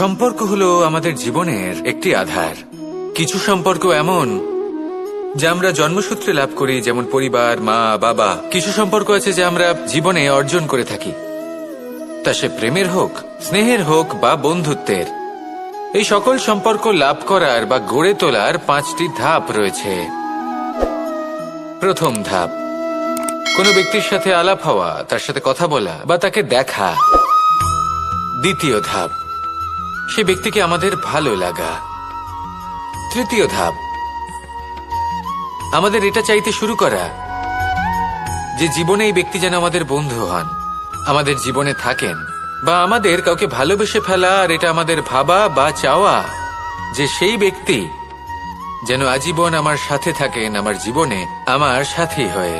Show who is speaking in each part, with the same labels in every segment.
Speaker 1: সম্পর্ক হলো আমাদের জীবনের একটি আধার। কিছু সম্পর্ক এমন যা আমরা জন্মসূত্রে লাভ করি, যেমন পরিবার, মা, বাবা। কিছু সম্পর্ক আছে যা আমরা জীবনে অর্জন করে থাকি, তা সে প্রেমের হোক, স্নেহের হোক বা বন্ধুত্বের। এই সকল সম্পর্ক লাভ করার বা গড়ে তোলার 5টি ধাপ রয়েছে। প্রথম ধাপ, কোনো ব্যক্তির সাথে আলাপ হওয়া, তার সাথে কথা বলা বা তাকে দেখা। দ্বিতীয় ধাপ, সে ব্যক্তিকে আমাদের ভালো লাগা। তৃতীয় ধাপ, আমাদের এটা চাইতে শুরু করা যে জীবনে এই ব্যক্তি যেন আমাদের বন্ধু হন, আমাদের জীবনে থাকেন, বা আমাদের কাউকে ভালোবেসে ফেলা আর এটা আমাদের ভাবা বা চাওয়া যে সেই ব্যক্তি যেন আজীবন আমার সাথে থাকেন, আমার জীবনে আমার সাথী হয়ে।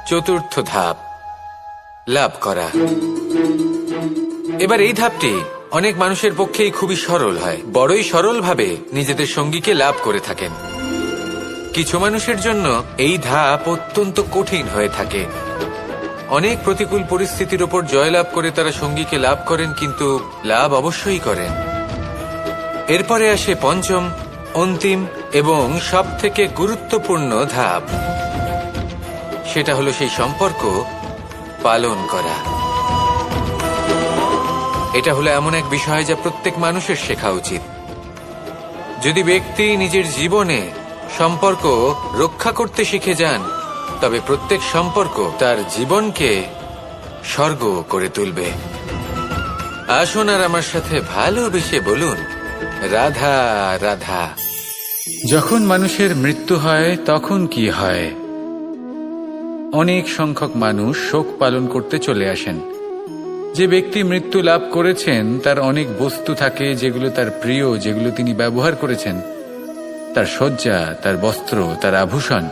Speaker 1: চতুর্থ ধাপ, লাভ করা। এবার এই ধাপটি অনেক মানুষের পক্ষেই খুবই সরল হয়, বড়ই সরলভাবে নিজেদের সঙ্গীকে লাভ করে থাকেন। কিছু মানুষের জন্য এই ধাপ অত্যন্ত কঠিন হয়ে থাকে। অনেক প্রতিকূল পরিস্থিতির উপর জয়লাভ করে তারা সঙ্গীকে লাভ করেন, কিন্তু লাভ অবশ্যই করেন। এরপরে আসে পঞ্চম, অন্তিম এবং সবথেকে গুরুত্বপূর্ণ ধাপ। সেটা হলো সেই সম্পর্ক পালন করা। এটা হলো এমন এক বিষয় যা প্রত্যেক মানুষের শেখা উচিত। যদি ব্যক্তি নিজের জীবনে সম্পর্ক রক্ষা করতে শিখে যান, তবে প্রত্যেক সম্পর্ক তার জীবনকে স্বর্গ করে তুলবে। আসুন আর আমার সাথে ভালোবেসে বলুন, রাধা রাধা। যখন মানুষের মৃত্যু হয় তখন কি হয়? অনেক সংখ্যক মানুষ শোক পালন করতে চলে আসেন। যে ব্যক্তি মৃত্যু লাভ করেছেন তার অনেক বস্তু থাকে যেগুলো তার প্রিয়, যেগুলো তিনি ব্যবহার করেছেন। তার শয্যা, তার বস্ত্র, তার আভূষণ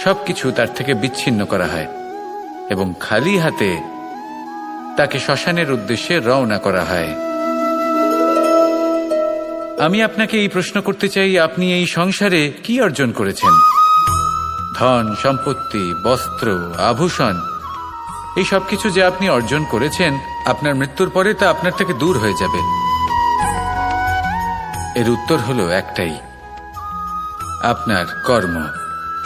Speaker 1: সবকিছু তার থেকে বিচ্ছিন্ন করা হয় এবং খালি হাতে তাকে শ্মশানের উদ্দেশ্যে রওনা করা হয়। আমি আপনাকে এই প্রশ্ন করতে চাই, আপনি এই সংসারে কি অর্জন করেছেন? ধন সম্পত্তি, বস্ত্র, আভূষণ, এই সবকিছু যে আপনি অর্জন করেছেন, আপনার মৃত্যুর পরে তা আপনার থেকে দূর হয়ে যাবে। এর উত্তর হলো একটাই, আপনার কর্ম।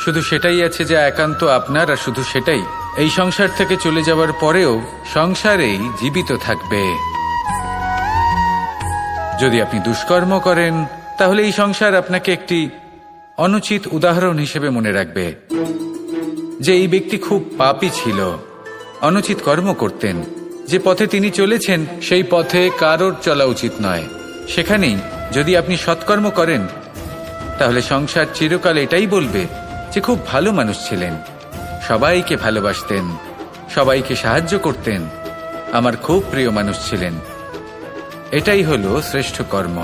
Speaker 1: শুধু সেটাই আছে যা একান্ত আপনার, আর শুধু সেটাই এই সংসার থেকে চলে যাওয়ার পরেও সংসারেই জীবিত থাকবে। যদি আপনি দুষ্কর্ম করেন, তাহলে এই সংসার আপনাকে একটি অনুচিত উদাহরণ হিসেবে মনে রাখবে যে এই ব্যক্তি খুব পাপী ছিল, অনুচিত কর্ম করতেন। যে পথে তিনি চলেছেন সেই পথে কারোর চলা উচিত নয়। সেখানেই যদি আপনি সৎকর্ম করেন, তাহলে সংসার চিরকাল এটাই বলবে যে খুব ভালো মানুষ ছিলেন, সবাইকে ভালোবাসতেন, সবাইকে সাহায্য করতেন, আমার খুব প্রিয় মানুষ ছিলেন। এটাই হলো শ্রেষ্ঠ কর্ম।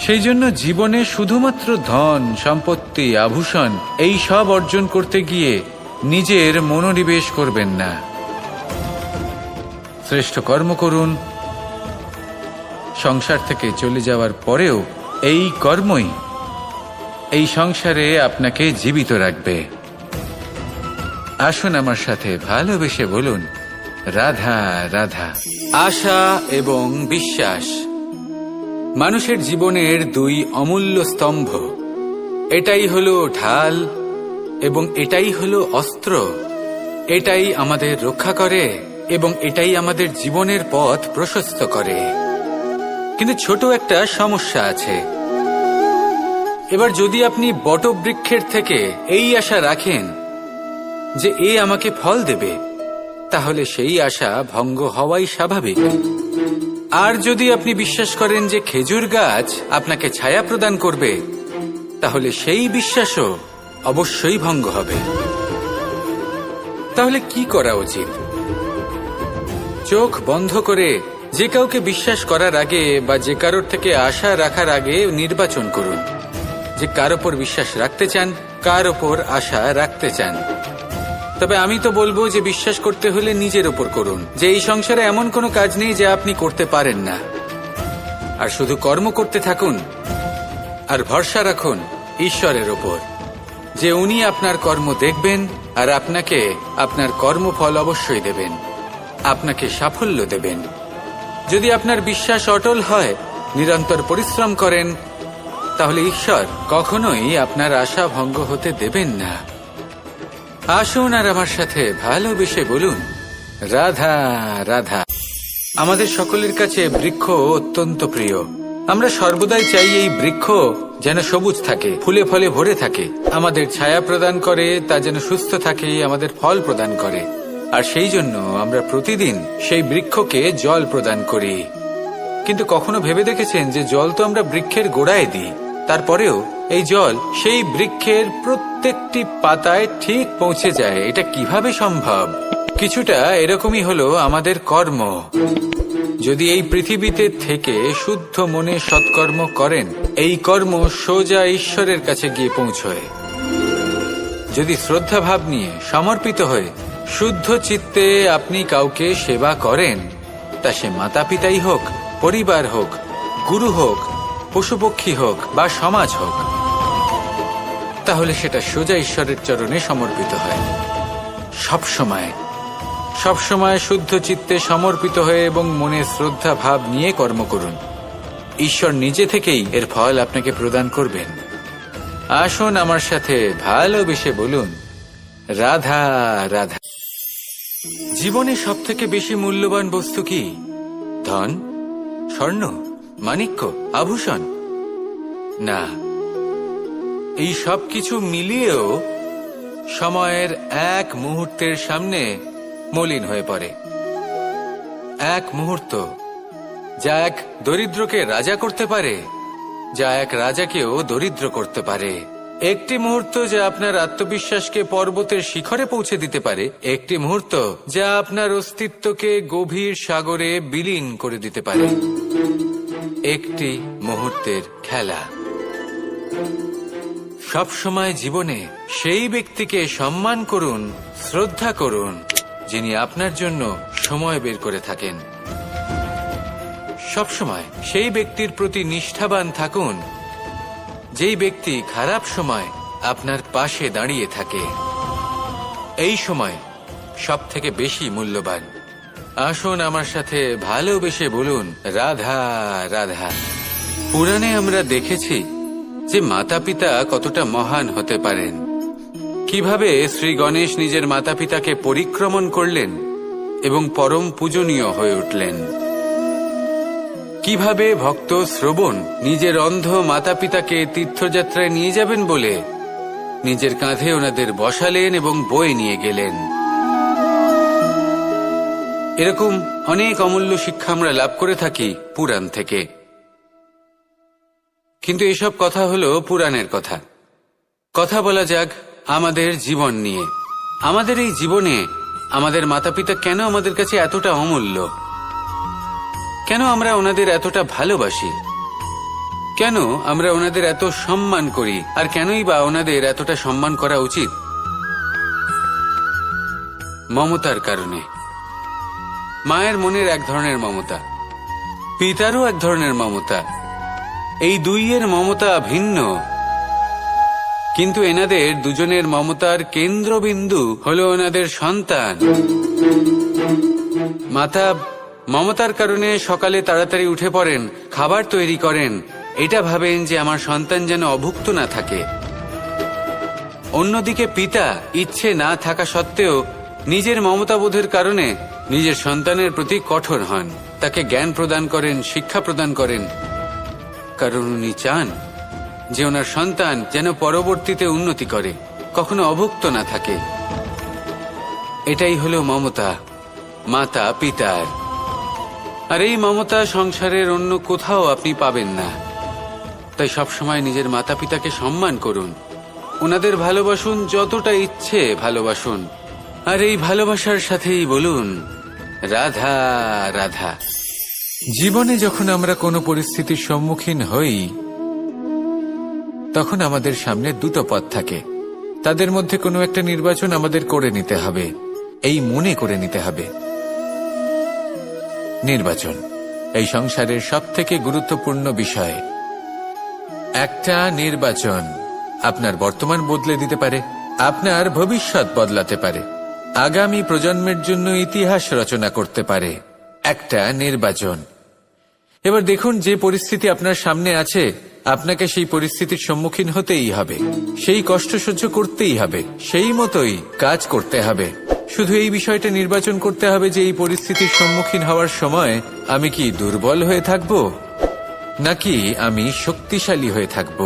Speaker 1: সেই জন্য জীবনে শুধুমাত্র ধন সম্পত্তি, আভূষণ এই সব অর্জন করতে গিয়ে নিজের মনোনিবেশ করবেন না। শ্রেষ্ঠ কর্ম করুন। সংসার থেকে চলে যাওয়ার পরেও এই কর্মই এই সংসারে আপনাকে জীবিত রাখবে। আসুন আমার সাথে ভালোবেসে বলুন, রাধা রাধা। আশা এবং বিশ্বাস মানুষের জীবনের 2 অমূল্য স্তম্ভ। এটাই হলো ঢাল এবং এটাই হলো অস্ত্র। এটাই আমাদের রক্ষা করে এবং এটাই আমাদের জীবনের পথ প্রশস্ত করে। কিন্তু ছোট একটা সমস্যা আছে। এবার যদি আপনি বটবৃক্ষের থেকে এই আশা রাখেন যে এ আমাকে ফল দেবে, তাহলে সেই আশা ভঙ্গ হওয়াই স্বাভাবিক। আর যদি আপনি বিশ্বাস করেন যে খেজুর গাছ আপনাকে ছায়া প্রদান করবে, তাহলে সেই বিশ্বাসও অবশ্যই ভঙ্গ হবে। তাহলে কি করা উচিত? চোখ বন্ধ করে যে কাউকে বিশ্বাস করার আগে বা যে কারোর থেকে আশা রাখার আগে নির্বাচন করুন যে কার ওপর বিশ্বাস রাখতে চান, কার ওপর আশা রাখতে চান। তবে আমি তো বলবো যে বিশ্বাস করতে হলে নিজের ওপর করুন, যে এই সংসারে এমন কোনো কাজ নেই যা আপনি করতে পারেন না। আর শুধু কর্ম করতে থাকুন আর ভরসা রাখুন ঈশ্বরের ওপর, যে উনি আপনার কর্ম দেখবেন আর আপনাকে আপনার কর্মফল অবশ্যই দেবেন, আপনাকে সাফল্য দেবেন। যদি আপনার বিশ্বাস অটল হয়, নিরন্তর পরিশ্রম করেন, তাহলে ঈশ্বর কখনোই আপনার আশা ভঙ্গ হতে দেবেন না। আসুন আর আমার সাথে ভালোবেসে বলুন, রাধা রাধা। আমাদের সকলের কাছে বৃক্ষ অত্যন্ত প্রিয়। আমরা সর্বদাই চাই এই বৃক্ষ যেন সবুজ থাকে, ফুলে ফলে ভরে থাকে, আমাদের ছায়া প্রদান করে, তা যেন সুস্থ থাকে, আমাদের ফল প্রদান করে। আর সেই জন্য আমরা প্রতিদিন সেই বৃক্ষকে জল প্রদান করি। কিন্তু কখনো ভেবে দেখেছেন যে জল তো আমরা বৃক্ষের গোড়ায় দিই, তারপরেও এই জল সেই বৃক্ষের প্রত্যেকটি পাতায় ঠিক পৌঁছে যায়? এটা কিভাবে সম্ভব? কিছুটা এরকমই হলো আমাদের কর্ম। যদি এই পৃথিবীতে থেকে শুদ্ধ মনে সৎকর্ম করেন, এই কর্ম সোজা ঈশ্বরের কাছে গিয়ে পৌঁছয়। যদি শ্রদ্ধা ভাব নিয়ে সমর্পিত হয়ে শুদ্ধ চিত্তে আপনি কাউকে সেবা করেন, তা সে মাতা পিতাই হোক, পরিবার হোক, গুরু হোক, পশুপক্ষী হোক বা সমাজ হোক, তাহলে সেটা সোজা ঈশ্বরের চরণে সমর্পিত হয়। সবসময় শুদ্ধ চিত্তে সমর্পিত হয়ে এবং মনে শ্রদ্ধা ভাব নিয়ে কর্ম করুন। ঈশ্বর নিজে থেকেই এর ফল আপনাকে প্রদান করবেন। আসুন আমার সাথে ভালোবেসে বলুন, রাধা রাধা। জীবনে সব থেকে বেশি মূল্যবান বস্তু কি? ধন, স্বর্ণ, মাণিক্য, আভূষণ? না, এই সব কিছু মিলিয়েও সময়ের এক মুহূর্তের সামনে মলিন হয়ে পড়ে। এক মুহূর্ত যা এক দরিদ্রকে রাজা করতে পারে, যা এক রাজাকেও দরিদ্র করতে পারে। একটি মুহূর্ত যা আপনার আত্মবিশ্বাসকে পর্বতের শিখরে পৌঁছে দিতে পারে, একটি মুহূর্ত যা আপনার অস্তিত্বকে গভীর সাগরে বিলীন করে দিতে পারে। একটি মুহূর্তের খেলা। সবসময় জীবনে সেই ব্যক্তিকে সম্মান করুন, শ্রদ্ধা করুন, যিনি আপনার জন্য সময় বের করে থাকেন। সবসময় সেই ব্যক্তির প্রতি নিষ্ঠাবান থাকুন, যেই ব্যক্তি খারাপ সময় আপনার পাশে দাঁড়িয়ে থাকে। এই সময় সব থেকে বেশি মূল্যবান। আসুন আমার সাথে ভালোবেসে বলুন, রাধা রাধা। পুরাণে আমরা দেখেছি যে মাতা পিতা কতটা মহান হতে পারেন। কিভাবে শ্রী গণেশ নিজের মাতা পিতাকে পরিক্রমণ করলেন এবং পরম পূজনীয় হয়ে উঠলেন। কিভাবে ভক্ত শ্রবণ নিজের অন্ধ মাতা পিতাকে তীর্থযাত্রায় নিয়ে যাবেন বলে নিজের কাঁধে ওনাদের বসালেন এবং বয়ে নিয়ে গেলেন। এরকম অনেক অমূল্য শিক্ষা আমরা লাভ করে থাকি পুরাণ থেকে। কিন্তু এসব কথা হলো পুরাণের কথা। কথা বলা যাক আমাদের জীবন নিয়ে। আমাদের এই জীবনে আমাদের মাতা পিতা কেন আমাদের কাছে এতটা অমূল্য? কেন আমরা ওনাদের এতটা ভালোবাসি? কেন আমরা ওনাদের এত সম্মান করি? আর কেনই বা ওনাদের এতটা সম্মান করা উচিত? মমতার কারণে। মায়ের মনের এক ধরনের মমতা, পিতারও এক ধরনের মমতা। এই দুইয়ের মমতা ভিন্ন, কিন্তু এনাদের দুজনের মমতার কেন্দ্রবিন্দু হলো ওনাদের সন্তান। মাতা মমতার কারণে সকালে তাড়াতাড়ি উঠে পড়েন, খাবার তৈরি করেন, এটা ভাবেন যে আমার সন্তান যেন অভুক্ত না থাকে। অন্যদিকে পিতা ইচ্ছে না থাকা সত্ত্বেও নিজের মমতাবোধের কারণে নিজের সন্তানের প্রতি কঠোর হন, তাকে জ্ঞান প্রদান করেন, শিক্ষা প্রদান করেন, কারণ উনি চান যে ওনার সন্তান যেন পরবর্তীতে উন্নতি করে, কখনো অভুক্ত না থাকে। এটাই হলো মমতা মাতা পিতার। আর এই মমতা সংসারের অন্য কোথাও আপনি পাবেন না। তাই সবসময় নিজের মাতা পিতাকে সম্মান করুন, ওনাদের ভালোবাসুন, যতটা ইচ্ছে ভালোবাসুন। আর এই ভালোবাসার সাথেই বলুন, রাধা রাধা। জীবনে যখন আমরা কোনো পরিস্থিতির সম্মুখীন হই, তখন আমাদের সামনে দুটো পথ থাকে। তাদের মধ্যে কোনো একটা নির্বাচন আমাদের করে নিতে হবে, এই মনে করে নিতে হবে। নির্বাচন এই সংসারের সবথেকে গুরুত্বপূর্ণ বিষয়। একটা নির্বাচন আপনার বর্তমান বদলে দিতে পারে, আপনার ভবিষ্যৎ বদলাতে পারে, আগামী প্রজন্মের জন্য ইতিহাস রচনা করতে পারে। একটা নির্বাচন এবার দেখুন, যে পরিস্থিতি আপনার সামনে আছে, আপনাকে সেই পরিস্থিতির সম্মুখীন হতেই হবে, সেই কষ্ট সহ্য করতেই হবে, সেই মতোই কাজ করতে হবে। শুধু এই বিষয়টা নির্বাচন করতে হবে যে এই পরিস্থিতির সম্মুখীন হওয়ার সময় আমি কি দুর্বল হয়ে থাকব নাকি আমি শক্তিশালী হয়ে থাকব।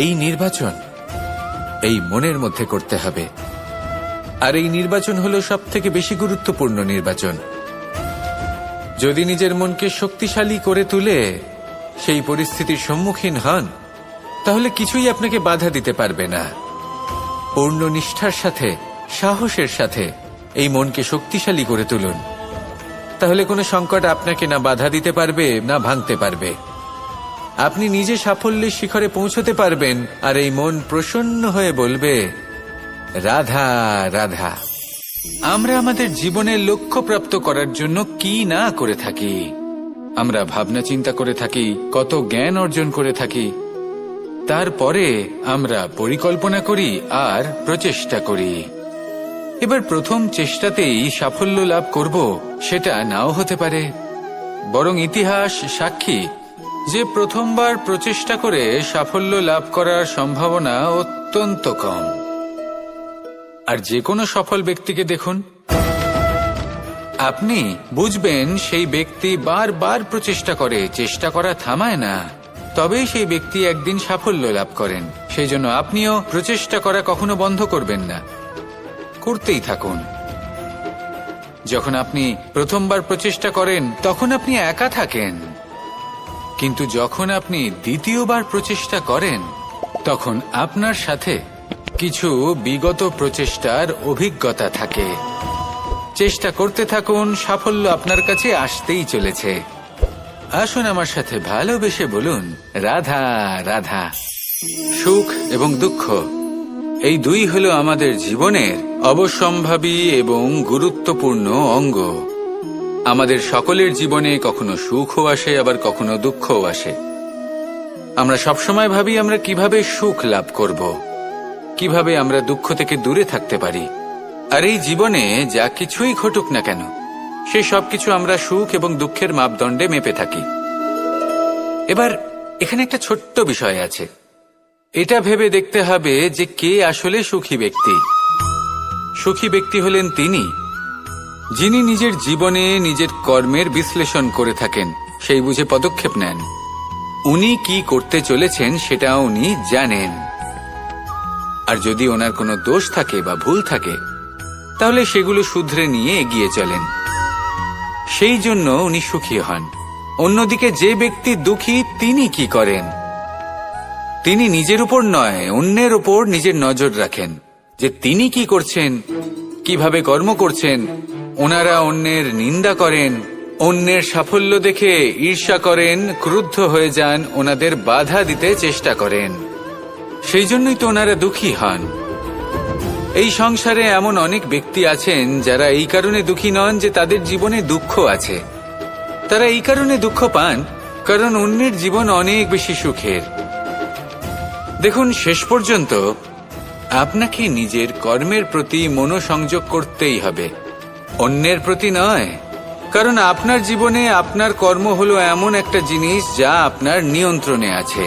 Speaker 1: এই নির্বাচন এই মনের মধ্যে করতে হবে। আর এই নির্বাচন হলো সবথেকে বেশি গুরুত্বপূর্ণ নির্বাচন। যদি নিজের মনকে শক্তিশালী করে তুলে সেই পরিস্থিতির সম্মুখীন হন, তাহলে কিছুই আপনাকে বাধা দিতে পারবে না। পূর্ণ নিষ্ঠার সাথে, সাহসের সাথে এই মনকে শক্তিশালী করে তুলুন, তাহলে কোনো সংকট আপনাকে না বাধা দিতে পারবে না ভাঙতে পারবে। আপনি নিজে সাফল্যের শিখরে পৌঁছতে পারবেন, আর এই মন প্রসন্ন হয়ে বলবে, রাধা রাধা। আমরা আমাদের জীবনের লক্ষ্য প্রাপ্ত করার জন্য কি না করে থাকি। আমরা ভাবনা চিন্তা করে থাকি, কত জ্ঞান অর্জন করে থাকি, তারপরে আমরা পরিকল্পনা করি আর প্রচেষ্টা করি। এবার প্রথম চেষ্টাতেই সাফল্য লাভ করব সেটা নাও হতে পারে, বরং ইতিহাস সাক্ষী যে প্রথমবার প্রচেষ্টা করে সাফল্য লাভ করার সম্ভাবনা অত্যন্ত কম। আর যে কোনো সফল ব্যক্তিকে দেখুন, আপনি বুঝবেন সেই ব্যক্তি বারবার প্রচেষ্টা করে, চেষ্টা করা থামায় না, তবেই সেই ব্যক্তি একদিন সাফল্য লাভ করেন। সেই জন্য আপনিও প্রচেষ্টা করা কখনো বন্ধ করবেন না, করতেই থাকুন। যখন আপনি প্রথমবার প্রচেষ্টা করেন তখন আপনি একা থাকেন, কিন্তু যখন আপনি দ্বিতীয়বার প্রচেষ্টা করেন তখন আপনার সাথে কিছু বিগত প্রচেষ্টার অভিজ্ঞতা থাকে। চেষ্টা করতে থাকুন, সাফল্য আপনার কাছে আসতেই চলেছে। আসুন আমার সাথে ভালোবেসে বলুন, রাধা রাধা। সুখ এবং দুঃখ এই দুই হলো আমাদের জীবনের অবশ্যম্ভাবী এবং গুরুত্বপূর্ণ অঙ্গ। আমাদের সকলের জীবনে কখনো সুখও আসে, আবার কখনো দুঃখও আসে। আমরা সবসময় ভাবি আমরা কিভাবে সুখ লাভ করব, কিভাবে আমরা দুঃখ থেকে দূরে থাকতে পারি। আর এই জীবনে যা কিছুই ঘটুক না কেন, সেই সবকিছু আমরা সুখ এবং দুঃখের মাপদণ্ডে মেপে থাকি। এবার এখানে একটা ছোট্ট বিষয় আছে, এটা ভেবে দেখতে হবে যে কে আসলে সুখী ব্যক্তি। সুখী ব্যক্তি হলেন তিনি যিনি নিজের জীবনে নিজের কর্মের বিশ্লেষণ করে থাকেন, সেই বুঝে পদক্ষেপ নেন। উনি কি করতে চলেছেন সেটা উনি জানেন, আর যদি ওনার কোনো দোষ থাকে বা ভুল থাকে তাহলে সেগুলো শুধরে নিয়ে এগিয়ে চলেন। সেই জন্য উনি সুখী হন। অন্যদিকে যে ব্যক্তি দুঃখী, তিনি কি করেন? তিনি নিজের উপর নয়, অন্যের উপর নিজের নজর রাখেন যে তিনি কি করছেন, কিভাবে কর্ম করছেন। ওনারা অন্যের নিন্দা করেন, অন্যের সাফল্য দেখে ঈর্ষা করেন, ক্রুদ্ধ হয়ে যান, ওনাদের বাধা দিতে চেষ্টা করেন। সেই জন্যই তো ওনারা দুঃখী হন। এই সংসারে এমন অনেক ব্যক্তি আছেন যারা এই কারণে দুঃখী নন যে তাদের জীবনে দুঃখ আছে। তারা এই কারণে দুঃখ পান কারণ অন্যের জীবন অনেক বেশি সুখের। দেখুন, শেষ পর্যন্ত আপনাকে নিজের কর্মের প্রতি মনোসংযোগ করতেই হবে, অন্যের প্রতি নয়। কারণ আপনার জীবনে আপনার কর্ম হলো এমন একটা জিনিস যা আপনার নিয়ন্ত্রণে আছে।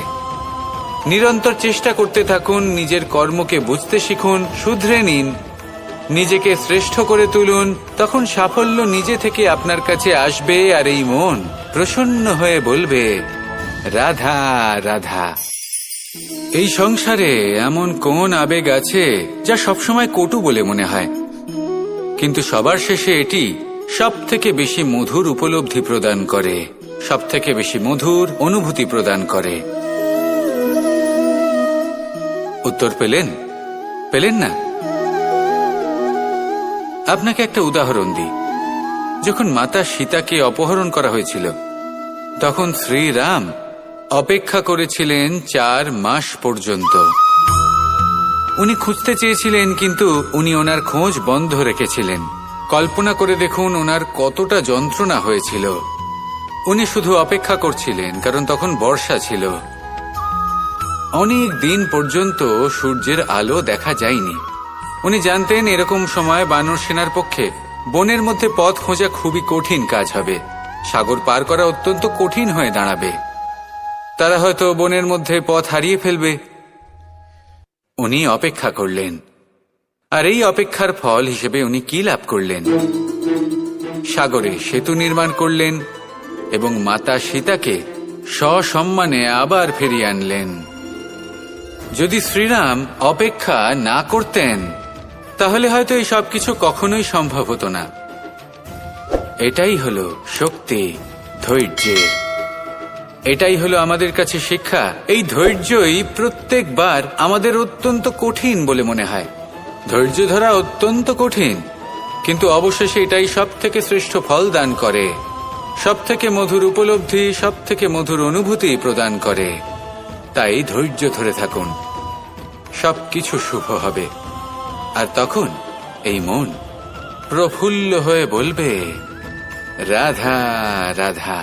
Speaker 1: নিরন্তর চেষ্টা করতে থাকুন, নিজের কর্মকে বুঝতে শিখুন, শুধরে নিন, নিজেকে শ্রেষ্ঠ করে তুলুন। তখন সাফল্য নিজে থেকে আপনার কাছে আসবে, আর এই মন প্রসন্ন হয়ে বলবে, রাধা রাধা। এই সংসারে এমন কোন আবেগ আছে যা সবসময় কটু বলে মনে হয়, কিন্তু সবার শেষে এটি সব থেকে বেশি মধুর উপলব্ধি প্রদান করে, সব থেকে বেশি মধুর অনুভূতি প্রদান করে। উত্তর পেলেন? পেলেন না? আপনাকে একটা উদাহরণ দিই। যখন মাতা সীতাকে অপহরণ করা হয়েছিল তখন শ্রীরাম অপেক্ষা করেছিলেন 4 মাস পর্যন্ত। উনি খুঁজতে চেয়েছিলেন, কিন্তু উনি ওনার খোঁজ বন্ধ রেখেছিলেন। কল্পনা করে দেখুন ওনার কতটা যন্ত্রণা হয়েছিল। উনি শুধু অপেক্ষা করছিলেন, কারণ তখন বর্ষা ছিল। অনেক দিন পর্যন্ত সূর্যের আলো দেখা যায়নি। উনি জানতেন এরকম সময় বানর সেনার পক্ষে বনের মধ্যে পথ খোঁজা খুবই কঠিন কাজ হবে।
Speaker 2: সাগর পার করা অত্যন্ত কঠিন হয়ে দাঁড়াবে। তারা হয়তো বনের মধ্যে পথ হারিয়ে ফেলবে। উনি অপেক্ষা করলেন, আর এই অপেক্ষার ফল হিসেবে উনি কি লাভ করলেন? সাগরে সেতু নির্মাণ করলেন এবং মাতা সীতাকে সসম্মানে আবার ফিরিয়ে আনলেন। যদি শ্রীরাম অপেক্ষা না করতেন তাহলে হয়তো এই সবকিছু কখনোই সম্ভব হতো না। এটাই হলো শক্তি ধৈর্যের। এটাই হলো আমাদের কাছে শিক্ষা। এই ধৈর্যই প্রত্যেকবার আমাদের অত্যন্ত কঠিন বলে মনে হয়। ধৈর্য ধরা অত্যন্ত কঠিন, কিন্তু অবশেষে এটাই সব থেকে শ্রেষ্ঠ ফল দান করে, সব থেকে মধুর উপলব্ধি, সব থেকে মধুর অনুভূতি প্রদান করে। তাই ধৈর্য ধরে থাকুন, সবকিছু শুভ হবে। আর তখন এই মন প্রফুল্ল হয়ে বলবে, রাধা রাধা।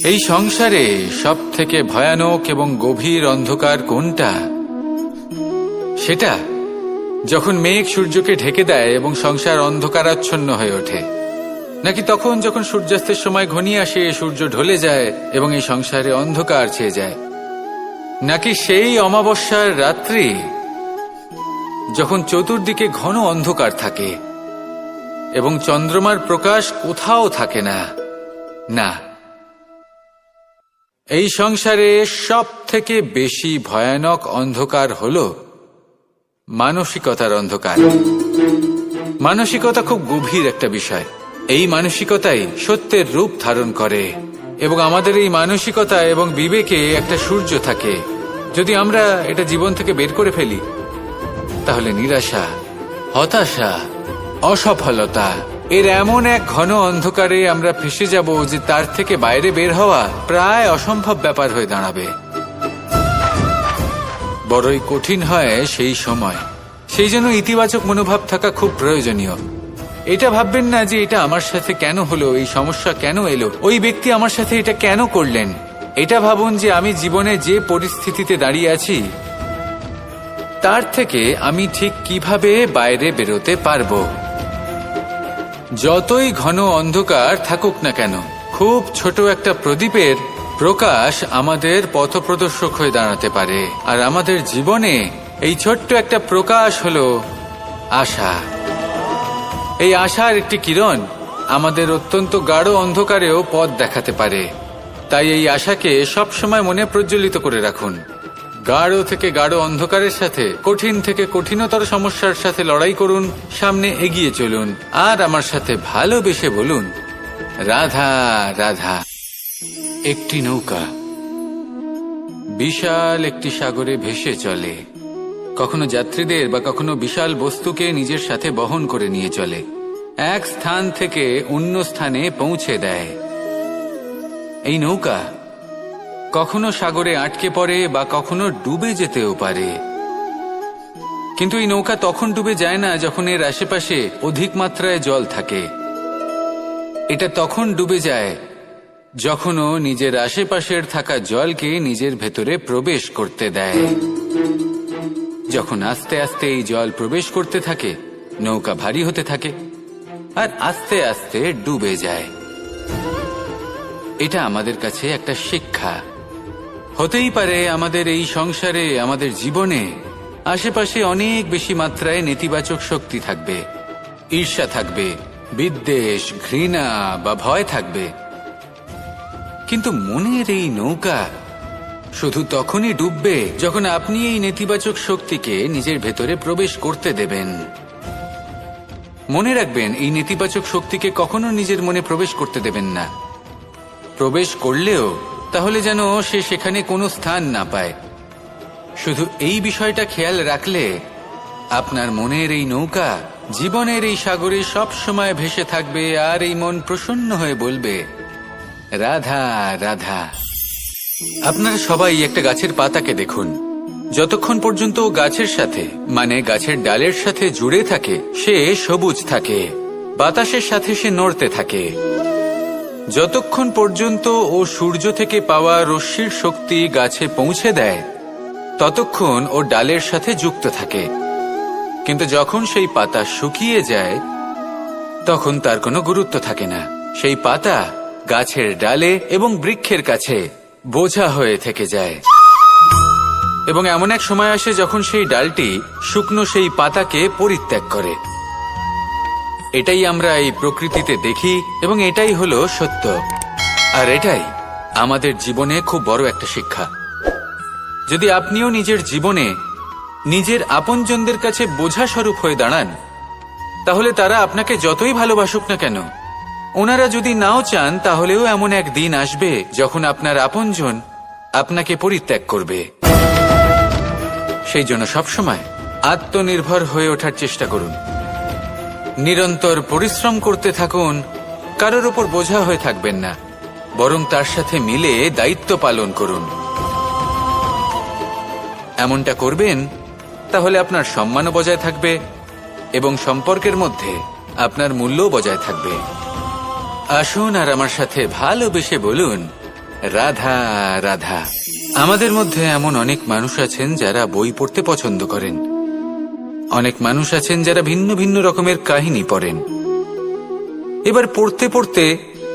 Speaker 2: এই সংসারে সব থেকে ভয়ানক এবং গভীর অন্ধকার কোনটা? সেটা যখন মেঘ সূর্যকে ঢেকে দেয় এবং সংসার অন্ধকারাচ্ছন্ন হয়ে ওঠে, নাকি তখন যখন সূর্যাস্তের সময় ঘনিয়ে আসে, সূর্য ঢলে যায় এবং এই সংসারে অন্ধকার ছেয়ে যায়, নাকি সেই অমাবস্যার রাত্রি যখন চতুর্দিকে ঘন অন্ধকার থাকে এবং চন্দ্রমার প্রকাশ কোথাও থাকে না? না, এই সংসারে সব থেকে বেশি ভয়ানক অন্ধকার হল মানসিকতার অন্ধকার। মানসিকতা খুব গভীর একটা বিষয়। এই মানসিকতাই সত্যের রূপ ধারণ করে এবং আমাদের এই মানসিকতা এবং বিবেকে একটা সূর্য থাকে। যদি আমরা এটা জীবন থেকে বের করে ফেলি তাহলে নিরাশা, হতাশা, অসফলতা এর এমন এক ঘন অন্ধকারে আমরা ফেসে যাব যে তার থেকে বাইরে বের হওয়া প্রায় অসম্ভব ব্যাপার হয়ে দাঁড়াবে। বড়ই কঠিন হয় সেই সময়। সেই জন্য ইতিবাচক মনোভাব থাকা খুব প্রয়োজনীয়। এটা ভাববেন না যে এটা আমার সাথে কেন হলো, এই সমস্যা কেন এলো, ওই ব্যক্তি আমার সাথে এটা কেন করলেন। এটা ভাবুন যে আমি জীবনে যে পরিস্থিতিতে দাঁড়িয়ে আছি তার থেকে আমি ঠিক কিভাবে বাইরে বেরোতে পারবো। যতই ঘন অন্ধকার থাকুক না কেন, খুব ছোট একটা প্রদীপের প্রকাশ আমাদের পথপ্রদর্শক হয়ে দাঁড়াতে পারে। আর আমাদের জীবনে এই ছোট্ট একটা প্রকাশ হলো আশা। এই আশার একটি কিরণ আমাদের অত্যন্ত গাঢ় অন্ধকারেও পথ দেখাতে পারে। তাই এই আশাকে সবসময় মনে প্রজ্বলিত করে রাখুন। গাঢ় থেকে গাঢ় অন্ধকারের সাথে, কঠিন থেকে কঠিনতর সমস্যার সাথে লড়াই করুন, সামনে এগিয়ে চলুন, আর আমার সাথে ভালোবেসে বলুন, রাধা রাধা। একটি নৌকা বিশাল একটি সাগরে ভেসে চলে। কখনো যাত্রীদের বা কখনো বিশাল বস্তুকে নিজের সাথে বহন করে নিয়ে চলে, এক স্থান থেকে অন্য স্থানে পৌঁছে দেয়। এই নৌকা কখনো সাগরে আটকে পড়ে বা কখনো ডুবে যেতেও পারে, কিন্তু এই নৌকা তখন ডুবে যায় না যখন এর আশেপাশে অধিক মাত্রায় জল থাকে। এটা তখন ডুবে যায় যখন ও নিজের আশেপাশের থাকা জলকে নিজের ভেতরে প্রবেশ করতে দেয়। যখন আস্তে আস্তে এই জল প্রবেশ করতে থাকে, নৌকা ভারী হতে থাকে আর আস্তে আস্তে ডুবে যায়। এটা আমাদের কাছে একটা শিক্ষা। হতেই পারে আমাদের এই সংসারে, আমাদের জীবনে আশেপাশে অনেক বেশি মাত্রায় নেতিবাচক শক্তি থাকবে, ঈর্ষা থাকবে, বিদ্বেষ, ঘৃণা বা ভয় থাকবে, কিন্তু মনের এই নৌকা শুধু তখনই ডুববে যখন আপনি এই নেতিবাচক শক্তিকে নিজের ভেতরে প্রবেশ করতে দেবেন। মনে রাখবেন, এই নেতিবাচক শক্তিকে কখনো নিজের মনে প্রবেশ করতে দেবেন না। প্রবেশ করলেও তাহলে যেন সে সেখানে কোনো স্থান না পায়। শুধু এই বিষয়টা খেয়াল রাখলে আপনার মনের এই নৌকা জীবনের এই সাগরে সব সময় ভেসে থাকবে, আর এই মন প্রসন্ন হয়ে বলবে, রাধা রাধা। আপনারা সবাই একটা গাছের পাতাকে দেখুন। যতক্ষণ পর্যন্ত গাছের সাথে, মানে গাছের ডালের সাথে জুড়ে থাকে, সে সবুজ থাকে, বাতাসের সাথে সে নড়তে থাকে। যতক্ষণ পর্যন্ত ও সূর্য থেকে পাওয়া রশ্মির শক্তি গাছে পৌঁছে দেয় ততক্ষণ ও ডালের সাথে যুক্ত থাকে। কিন্তু যখন সেই পাতা শুকিয়ে যায় তখন তার কোনো গুরুত্ব থাকে না। সেই পাতা গাছের ডালে এবং বৃক্ষের কাছে বোঝা হয়ে থেকে যায় এবং এমন এক সময় আসে যখন সেই ডালটি শুকনো সেই পাতাকে পরিত্যাগ করে। এটাই আমরা এই প্রকৃতিতে দেখি এবং এটাই হলো সত্য। আর এটাই আমাদের জীবনে খুব বড় একটা শিক্ষা। যদি আপনিও নিজের জীবনে নিজের আপনজনদের কাছে বোঝা স্বরূপ হয়ে দাঁড়ান, তাহলে তারা আপনাকে যতই ভালোবাসুক না কেন, ওনারা যদি নাও চান, তাহলেও এমন এক দিন আসবে যখন আপনার আপনজন আপনাকে পরিত্যাগ করবে। সেই জন্য সবসময় আত্মনির্ভর হয়ে ওঠার চেষ্টা করুন, নিরন্তর পরিশ্রম করতে থাকুন, কারোর উপর বোঝা হয়ে থাকবেন না, বরং তার সাথে মিলে দায়িত্ব পালন করুন। এমনটা করবেন তাহলে আপনার সম্মানও বজায় থাকবে এবং সম্পর্কের মধ্যে আপনার মূল্যও বজায় থাকবে। আসুন আর আমার সাথে ভালোবেসে বলুন, রাধা রাধা। আমাদের মধ্যে এমন অনেক মানুষ আছেন যারা বই পড়তে পছন্দ করেন, অনেক মানুষ আছেন যারা ভিন্ন ভিন্ন রকমের কাহিনী পড়েন। এবার পড়তে পড়তে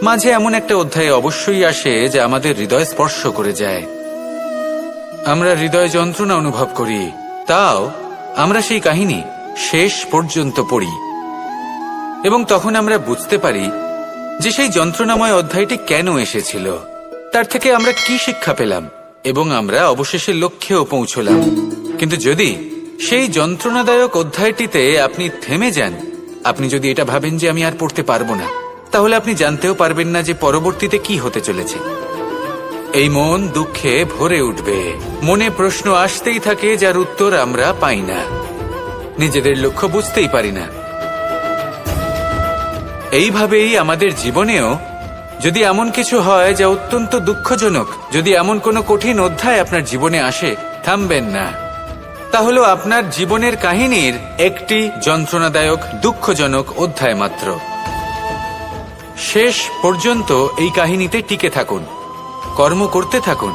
Speaker 2: মাঝে এমন একটা অধ্যায় অবশ্যই আসে যা আমাদের হৃদয় স্পর্শ করে যায়। আমরা হৃদয় যন্ত্রণা অনুভব করি, তাও আমরা সেই কাহিনী শেষ পর্যন্ত পড়ি এবং তখন আমরা বুঝতে পারি যে সেই যন্ত্রণাময় অধ্যায়টি কেন এসেছিল, তার থেকে আমরা কি শিক্ষা পেলাম এবং আমরা অবশেষে লক্ষ্যেও পৌঁছলাম। কিন্তু যদি সেই যন্ত্রণাদায়ক অধ্যায়টিতে আপনি থেমে যান, আপনি যদি এটা ভাবেন যে আমি আর পড়তে পারবো না, তাহলে আপনি জানতেও পারবেন না যে পরবর্তীতে কি হতে চলেছে। এই মন দুঃখে ভরে উঠবে, মনে প্রশ্ন আসতেই থাকে যার উত্তর আমরা পাই না, নিজেদের লক্ষ্য বুঝতেই পারি না। এইভাবেই আমাদের জীবনেও যদি এমন কিছু হয় যা অত্যন্ত দুঃখজনক, যদি এমন কোনো কঠিন অধ্যায় আপনার জীবনে আসে, থামবেন না। তাহলে আপনার জীবনের কাহিনীর একটি যন্ত্রণাদায়ক দুঃখজনক অধ্যায় মাত্র। শেষ পর্যন্ত এই কাহিনীতে টিকে থাকুন, কর্ম করতে থাকুন।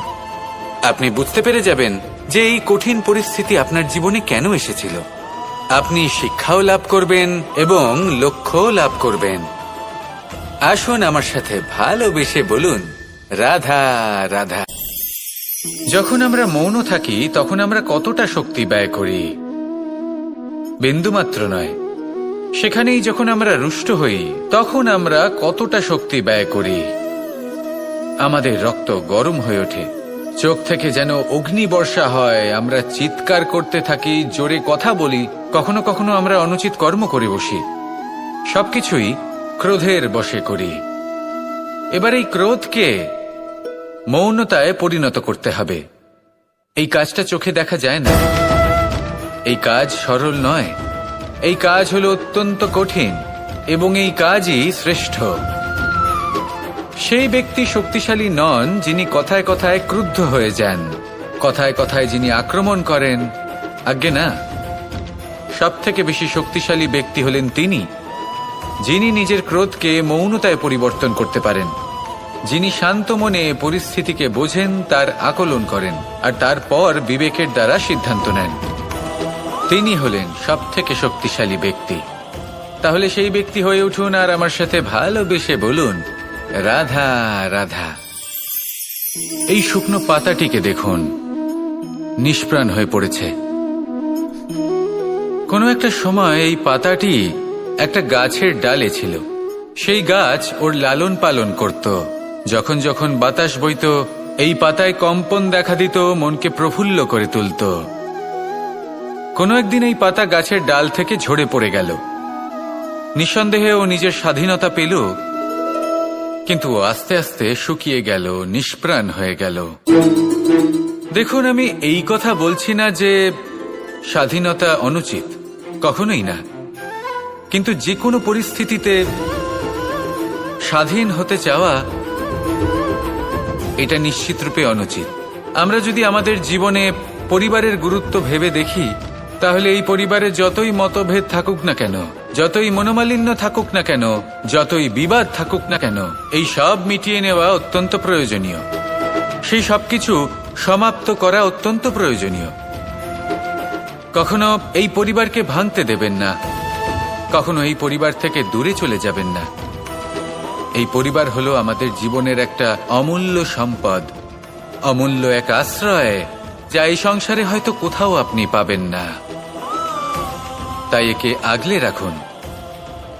Speaker 2: আপনি বুঝতে পেরে যাবেন যে এই কঠিন পরিস্থিতি আপনার জীবনে কেন এসেছিল। আপনি শিক্ষাও লাভ করবেন এবং লক্ষ্যও লাভ করবেন। আসুন আমার সাথে ভালোবেসে বলুন, রাধা রাধা। যখন আমরা মৌন থাকি তখন আমরা কতটা শক্তি ব্যয় করি, বিন্দুমাত্র নয়। সেখানেই যখন আমরা রুষ্ট হই তখন আমরা কতটা শক্তি ব্যয় করি। আমাদের রক্ত গরম হয়ে ওঠে, চোখ থেকে যেন অগ্নি বর্ষা হয়, আমরা চিৎকার করতে থাকি, জোরে কথা বলি, কখনো কখনো আমরা অনুচিত কর্ম করে বসি। সবকিছুই ক্রোধের বশে করি। এবার এই ক্রোধকে মৌনতায় পরিণত করতে হবে। এই কাজটা চোখে দেখা যায় না, এই কাজ সরল নয়, এই কাজ হলো অত্যন্ত কঠিন এবং এই কাজই শ্রেষ্ঠ। সেই ব্যক্তি শক্তিশালী নন যিনি কথায় কথায় ক্রুদ্ধ হয়ে যান, কথায় কথায় যিনি আক্রমণ করেন। আজ্ঞে না, সব থেকে বেশি শক্তিশালী ব্যক্তি হলেন তিনি যিনি নিজের ক্রোধকে মৌনতায় পরিবর্তন করতে পারেন, যিনি শান্ত মনে পরিস্থিতিকে বোঝেন, তার আকলন করেন আর তারপর বিবেকের দ্বারা সিদ্ধান্ত নেন। তিনি হলেন সব থেকে শক্তিশালী ব্যক্তি। তাহলে সেই ব্যক্তি হয়ে উঠুন আর আমার সাথে ভালোবেসে বলুন, রাধা রাধা। এই শুকনো পাতাটিকে দেখুন, নিষ্প্রাণ হয়ে পড়েছে। কোনো একটা সময় এই পাতাটি একটা গাছের ডালে ছিল। সেই গাছ ওর লালন পালন করত। যখন যখন বাতাস বইত, এই পাতায় কম্পন দেখা দিত, মনকে প্রফুল্ল করে তুলত। কোনো একদিন এই পাতা গাছের ডাল থেকে ঝরে পড়ে গেল। নিঃসন্দেহে ও নিজের স্বাধীনতা পেল, কিন্তু আস্তে আস্তে শুকিয়ে গেল, নিষ্প্রাণ হয়ে গেল। দেখুন, আমি এই কথা বলছি না যে স্বাধীনতা অনুচিত, কখনোই না। কিন্তু যে কোনো পরিস্থিতিতে স্বাধীন হতে চাওয়া এটা নিশ্চিতরূপে অনুচিত। আমরা যদি আমাদের জীবনে পরিবারের গুরুত্ব ভেবে দেখি, তাহলে এই পরিবারে যতই মতভেদ থাকুক না কেন, যতই মনোমালিন্য থাকুক না কেন, যতই বিবাদ থাকুক না কেন, এই সব মিটিয়ে নেওয়া অত্যন্ত প্রয়োজনীয়। সেই সবকিছু সমাপ্ত করা অত্যন্ত প্রয়োজনীয়। কখনো এই পরিবারকে ভাঙতে দেবেন না, কখনো এই পরিবার থেকে দূরে চলে যাবেন না। এই পরিবার হলো আমাদের জীবনের একটা অমূল্য সম্পদ, অমূল্য এক আশ্রয়, যা এই সংসারে হয়তো কোথাও আপনি পাবেন না। তাই একে আগলে রাখুন।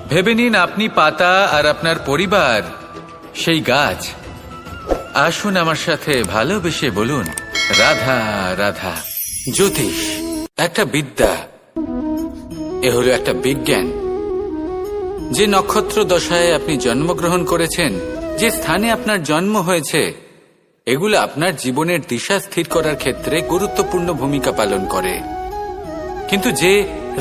Speaker 2: ভেবে নিন আপনি পাতা আর আপনার পরিবার সেই গাছ। আসুন আমার সাথে ভালোবেসে বলুন, রাধা রাধা। জ্যোতিষ একটা বিদ্যা, এ হলো একটা বিজ্ঞান। যে নক্ষত্র দশায় আপনি জন্মগ্রহণ করেছেন, যে স্থানে আপনার জন্ম হয়েছে, এগুলো আপনার জীবনের দিশা স্থির করার ক্ষেত্রে গুরুত্বপূর্ণ ভূমিকা পালন করে। কিন্তু যে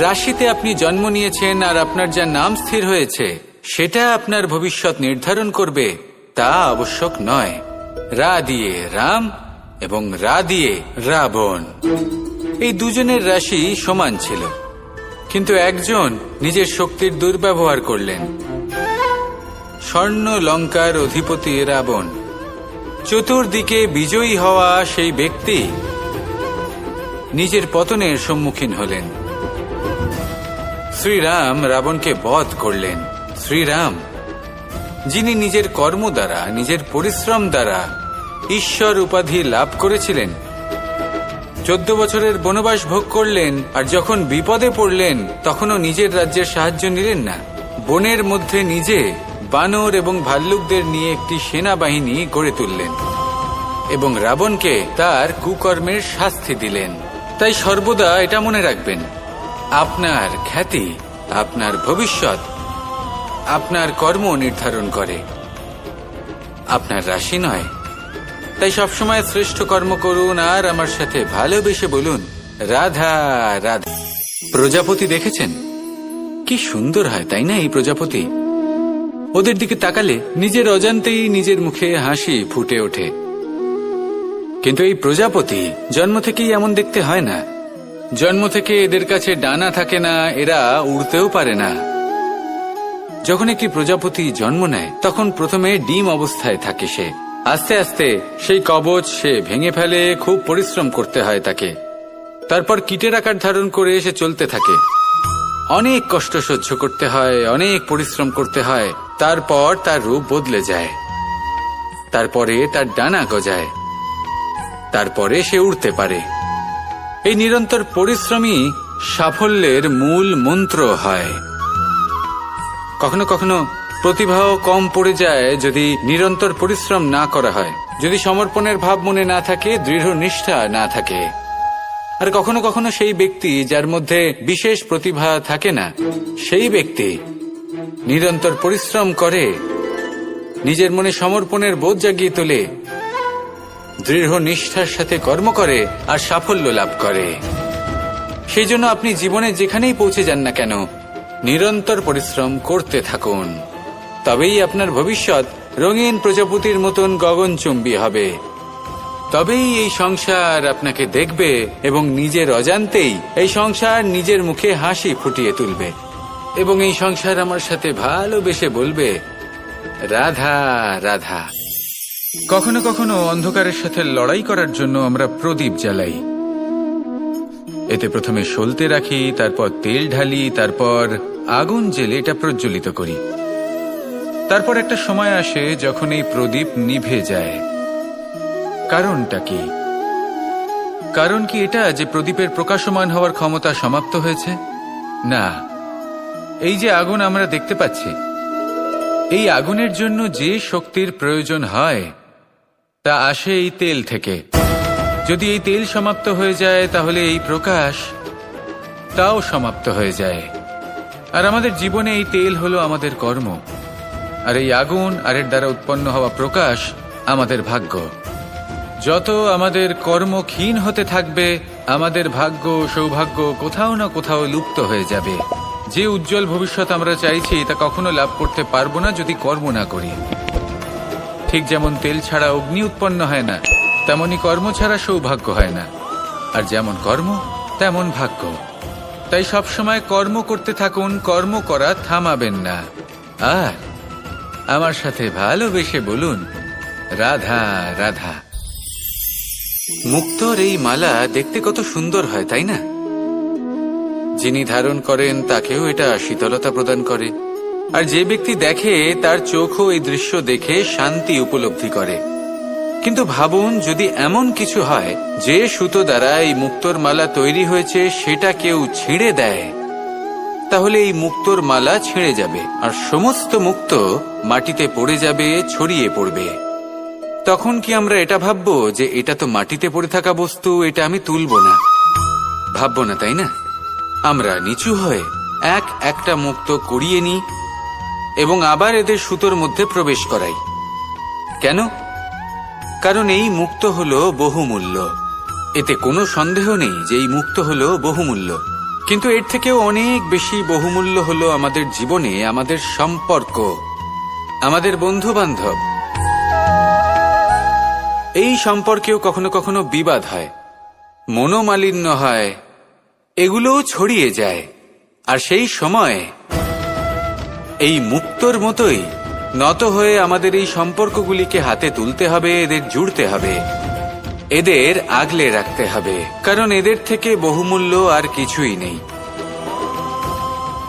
Speaker 2: রাশিতে আপনি জন্ম নিয়েছেন আর আপনার যা নাম স্থির হয়েছে, সেটা আপনার ভবিষ্যৎ নির্ধারণ করবে তা আবশ্যক নয়। রা দিয়ে রাম এবং রা দিয়ে রাবণ, এই দুজনের রাশি সমান ছিল, কিন্তু একজন নিজের শক্তির দুর্ব্যবহার করলেন। স্বর্ণ লঙ্কার অধিপতি রাবণ, চতুর্দিকে বিজয়ী হওয়া সেই ব্যক্তি নিজের পতনের সম্মুখীন হলেন। শ্রীরাম রাবণকে বধ করলেন। শ্রীরাম, যিনি নিজের কর্ম দ্বারা, নিজের পরিশ্রম দ্বারা ঈশ্বর উপাধি লাভ করেছিলেন, 14 বছরের বনবাস ভোগ করলেন, আর যখন বিপদে পড়লেন তখনও নিজের রাজ্যের সাহায্য নিলেন না। বনের মধ্যে নিজে বানর এবং ভাল্লুকদের নিয়ে একটি সেনাবাহিনী গড়ে তুললেন এবং রাবণকে তার কুকর্মের শাস্তি দিলেন। তাই সর্বদা এটা মনে রাখবেন, আপনার খ্যাতি, আপনার ভবিষ্যৎ আপনার কর্ম নির্ধারণ করে, আপনার রাশি নয়। তাই সবসময় শ্রেষ্ঠ কর্ম করুন আর আমার সাথে ভালোবেসে বলুন, রাধা রাধা। প্রজাপতি দেখেছেন কি সুন্দর হয়, তাই না? এই প্রজাপতি, ওদের দিকে তাকালে নিজের অজান্তেই নিজের মুখে হাসি ফুটে ওঠে। কিন্তু এই প্রজাপতি জন্ম থেকেই এমন দেখতে হয় না। জন্ম থেকে এদের কাছে ডানা থাকে না, এরা উড়তেও পারে না। যখন একটি প্রজাপতি জন্ম নেয় তখন প্রথমে ডিম অবস্থায় থাকে সে। আস্তে আস্তে সেই কবচ সে ভেঙে ফেলে, খুব পরিশ্রম করতে হয় তাকে। তারপর কীটের আকার ধারণ করে সে চলতে থাকে, অনেক কষ্ট সহ্য করতে হয়, অনেক পরিশ্রম করতে হয়। তারপর তার রূপ বদলে যায়, তারপরে তার ডানা গজায়, তারপরে সে উড়তে পারে। এই নিরন্তর পরিশ্রমই সাফল্যের মূল মন্ত্র হয়। কখনো কখনো প্রতিভাও কম পড়ে যায় যদি নিরন্তর পরিশ্রম না করা হয়, যদি সমর্পণের ভাব মনে না থাকে, দৃঢ় নিষ্ঠা না থাকে। আর কখনো কখনো সেই ব্যক্তি যার মধ্যে বিশেষ প্রতিভা থাকে না, সেই ব্যক্তি নিরন্তর পরিশ্রম করে, নিজের মনে সমর্পণের বোধ জাগিয়ে তোলে, দৃঢ় নিষ্ঠার সাথে কর্ম করে আর সাফল্য লাভ করে। সেই জন্য আপনি জীবনে যেখানেই পৌঁছে যান না কেন, নিরন্তর পরিশ্রম করতে থাকুন। তবেই আপনার ভবিষ্যৎ রঙিন প্রজাপতির মতন গগনচুম্বী হবে। তবেই এই সংসার আপনাকে দেখবে এবং নিজের অজান্তেই এই সংসার নিজের মুখে হাসি ফুটিয়ে তুলবে এবং এই সংসার আমার সাথে ভালোবেসে বলবে, রাধা রাধা। কখনো কখনো অন্ধকারের সাথে লড়াই করার জন্য আমরা প্রদীপ জ্বালাই। এতে প্রথমে সলতে রাখি, তারপর তেল ঢালি, তারপর আগুন জেলে এটা প্রজ্বলিত করি। তারপর একটা সময় আসে যখন এই প্রদীপ নিভে যায়। কারণটা কি? কারণ কি এটা যে প্রদীপের প্রকাশমান হওয়ার ক্ষমতা সমাপ্ত হয়েছে? না, এই যে আগুন আমরা দেখতে পাচ্ছি, এই আগুনের জন্য যে শক্তির প্রয়োজন হয় তা আসে এই তেল থেকে। যদি এই তেল সমাপ্ত হয়ে যায় তাহলে এই প্রকাশ তাও সমাপ্ত হয়ে যায়। আর আমাদের জীবনে এই তেল হলো আমাদের কর্ম, আর এই আগুন আর এর দ্বারা উৎপন্ন হওয়া প্রকাশ আমাদের ভাগ্য। যত আমাদের কর্ম ক্ষীণ হতে থাকবে, আমাদের ভাগ্য সৌভাগ্য কোথাও না কোথাও লুপ্ত হয়ে যাবে। যে উজ্জ্বল ভবিষ্যৎ আমরা চাইছি তা কখনো লাভ করতে পারবো না যদি কর্ম না করি। ঠিক যেমন তেল ছাড়া অগ্নি উৎপন্ন হয় না, তেমনি কর্ম ছাড়া সৌভাগ্য হয় না। আর যেমন কর্ম তেমন ভাগ্য। তাই সবসময় কর্ম করতে থাকুন, কর্ম করা থামাবেন না। আর আমার সাথে ভালোবেসে বলুন, রাধা রাধা। মুক্তোর এই মালা দেখতে কত সুন্দর হয়, তাই না? যিনি ধারণ করেন তাকেও এটা শীতলতা প্রদান করে। আর যে ব্যক্তি দেখে তার চোখও এই দৃশ্য দেখে শান্তি উপলব্ধি করে। কিন্তু ভাবুন, যদি এমন কিছু হয় যে সুতো দ্বারা এই মুক্তোর মালা তৈরি হয়েছে সেটা কেউ ছিঁড়ে দেয়, তাহলে এই মুক্তোর মালা ছিঁড়ে যাবে আর সমস্ত মুক্তো মাটিতে পড়ে যাবে, ছড়িয়ে পড়বে। তখন কি আমরা এটা ভাববো যে এটা তো মাটিতে পড়ে থাকা বস্তু, এটা আমি তুলবো না? ভাববো না, তাই না? আমরা নিচু হয়ে একটা মুক্তো কুড়িয়ে নিই এবং আবার এদের সুতোর মধ্যে প্রবেশ করাই। কেন? কারণ এই মুক্তো হলো বহুমূল্য। এতে কোনো সন্দেহ নেই যে এই মুক্তো হলো বহুমূল্য। কিন্তু এর থেকেও অনেক বেশি বহুমূল্য হলো আমাদের জীবনে আমাদের সম্পর্ক, আমাদের বন্ধু বান্ধব। এই সম্পর্কেও কখনো কখনো বিবাদ হয়, মনোমালিন্য হয়, এগুলোও ছড়িয়ে যায়। আর সেই সময় এই মুক্তোর মতোই নত হয়ে আমাদের এই সম্পর্কগুলিকে হাতে তুলতে হবে, এদের জুড়তে হবে, এদের আগলে রাখতে হবে, কারণ এদের থেকে বহুমূল্য আর কিছুই নেই।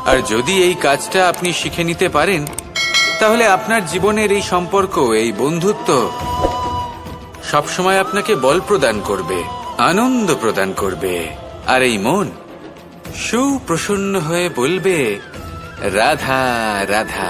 Speaker 2: আর যদি এই কাজটা আপনি শিখে নিতে পারেন, তাহলে আপনার জীবনের এই সম্পর্ক, এই বন্ধুত্ব সবসময় আপনাকে বল প্রদান করবে, আনন্দ প্রদান করবে। আর এই মন সুপ্রসন্ন হয়ে বলবে, রাধা রাধা।